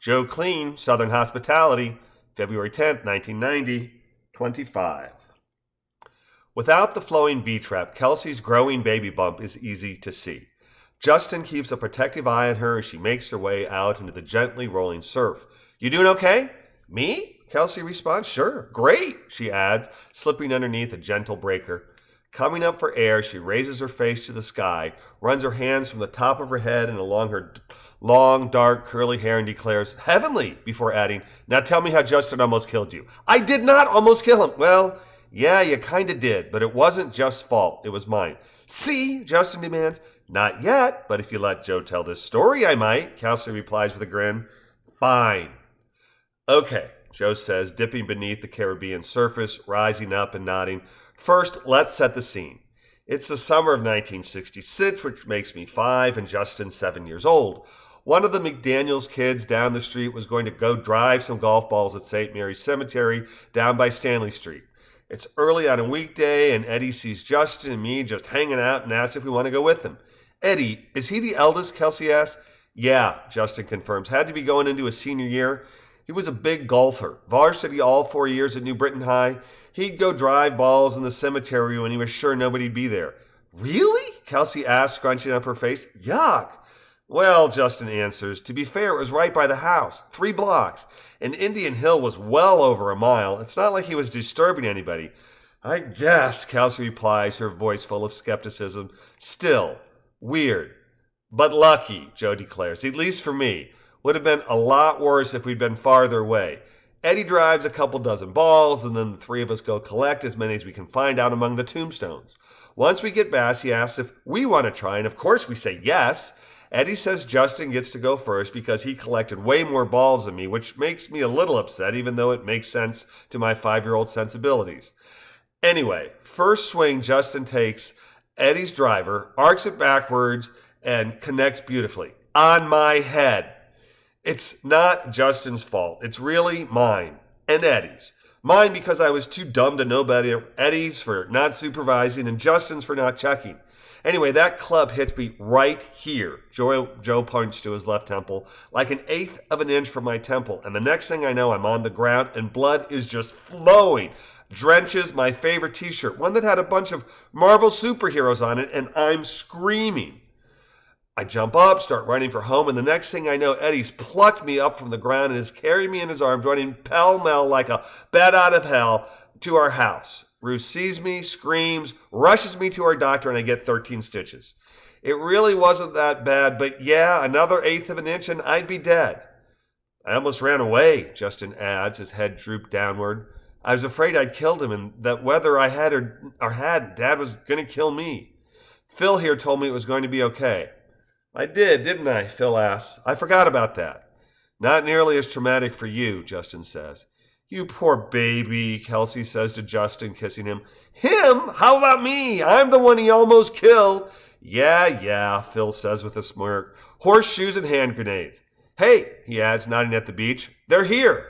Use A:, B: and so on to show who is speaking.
A: Joe Kleen, Southern Hospitality, February 10th, 1990, 25. Without the flowing B-trap, Kelsey's growing baby bump is easy to see. Justin keeps a protective eye on her as she makes her way out into the gently rolling surf. You doing okay? Me? Kelsey responds. Sure. Great, she adds, slipping underneath a gentle breaker. Coming up for air, she raises her face to the sky, runs her hands from the top of her head and along her long, dark, curly hair and declares, Heavenly, before adding, Now tell me how Justin almost killed you. I did not almost kill him. Well, yeah, you kinda did, but it wasn't Just's fault. It was mine. See, Justin demands. Not yet, but if you let Joe tell this story, I might, Kelsey replies with a grin. Fine. Okay, Joe says, dipping beneath the Caribbean surface, rising up and nodding. First, let's set the scene. It's the summer of 1966, which makes me 5 and Justin 7 years old. One of the McDaniels kids down the street was going to go drive some golf balls at St. Mary's Cemetery down by Stanley Street. It's early on a weekday, and Eddie sees Justin and me just hanging out and asks if we want to go with him. Eddie, is he the eldest? Kelsey asks. Yeah, Justin confirms. Had to be going into his senior year. He was a big golfer. Varsity all 4 years at New Britain High. He'd go drive balls in the cemetery when he was sure nobody'd be there. Really? Kelsey asks, scrunching up her face. Yuck. Well, Justin answers, to be fair, it was right by the house, 3 blocks, and Indian Hill was well over a mile. It's not like he was disturbing anybody. I guess, Kelsey replies, her voice full of skepticism. Still, weird. But lucky, Joe declares, at least for me. Would have been a lot worse if we'd been farther away. Eddie drives a couple dozen balls, and then the 3 of us go collect as many as we can find out among the tombstones. Once we get back, he asks if we want to try, and of course we say yes. Eddie says Justin gets to go first because he collected way more balls than me, which makes me a little upset, even though it makes sense to my 5-year-old sensibilities. Anyway, first swing Justin takes Eddie's driver, arcs it backwards, and connects beautifully. On my head. It's not Justin's fault. It's really mine and Eddie's. Mine because I was too dumb to know better, Eddie's for not supervising, and Justin's for not checking. Anyway, that club hits me right here. Joe punched to his left temple, like 1/8 of an inch from my temple, and the next thing I know, I'm on the ground, and blood is just flowing. Drenches my favorite t-shirt, one that had a bunch of Marvel superheroes on it, and I'm screaming. I jump up, start running for home, and the next thing I know, Eddie's plucked me up from the ground and is carrying me in his arms, running pell-mell like a bat out of hell to our house. Ruth sees me, screams, rushes me to our doctor, and I get 13 stitches. It really wasn't that bad, but yeah, another 1/8 of an inch and I'd be dead. I almost ran away, Justin adds, his head drooped downward. I was afraid I'd killed him and that whether I had or had, Dad was going to kill me. Phil here told me it was going to be okay. I did, didn't I? Phil asks. I forgot about that. Not nearly as traumatic for you, Justin says. You poor baby, Kelsey says to Justin, kissing him. Him? How about me? I'm the one he almost killed. Yeah, Phil says with a smirk. Horseshoes and hand grenades. Hey, he adds, nodding at the beach. They're here.